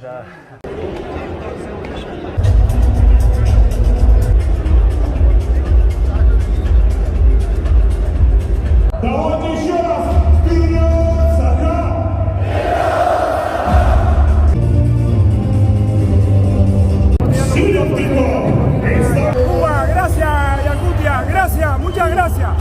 Да. Давайте еще раз! Вперед! Сага! Cuba, gracias, Yakutia, gracias, muchas gracias.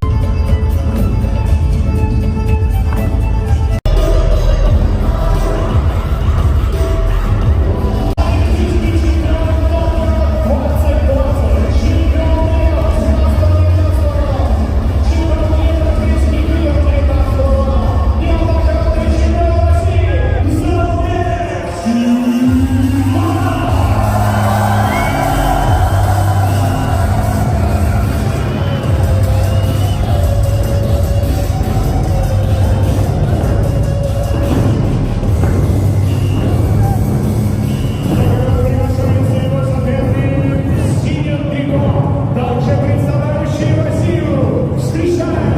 Также представляющий Россию, встречаем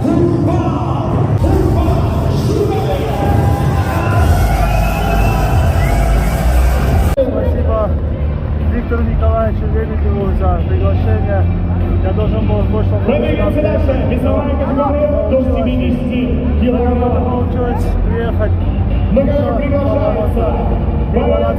Курбан Шугаев! Спасибо Виктору Николаевичу Лебедеву за приглашение. Я должен был в прошлом году Весовая категория до 70 килограммов. получилось приехать. На которую приглашается боец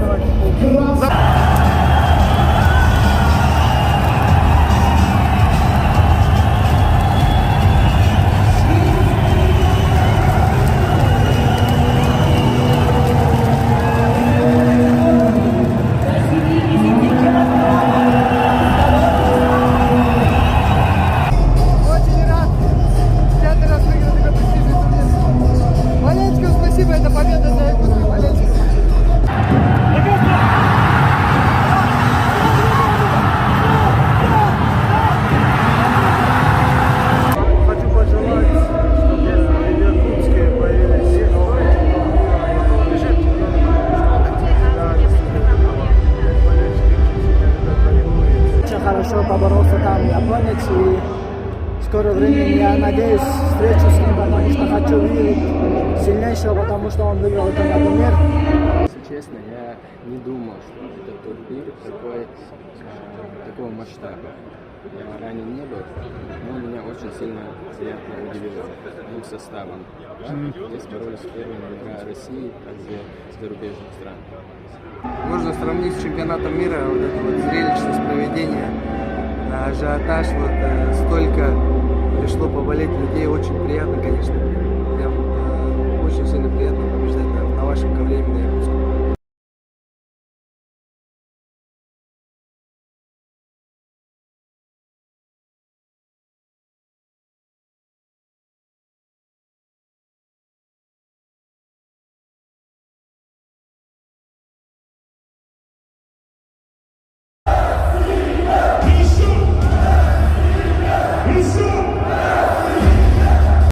Очень рад в пятый раз выиграть такой престижный турнир. Валенскому спасибо, это победа для Якутска. Валенский. Хочу пожелать, чтобы в Якутске появились новые Очень хорошо поборолся там японец, и в скором времени я надеюсь встречу с ним, потому что хочу видеть сильнейшего, потому что он выиграл этот турнир. Если честно, я не думал, что этот турнир такого масштаба. Я ранее не был, но меня очень сильно приятно удивило моим составом. Здесь боролись первые номера России, также зарубежных стран. Можно сравнить с чемпионатом мира, вот это вот зрелищность проведения, ажиотаж, вот столько пришло поболеть людей, очень приятно, конечно, прям очень сильно приятно побеждать на вашем ковре именно Якутском.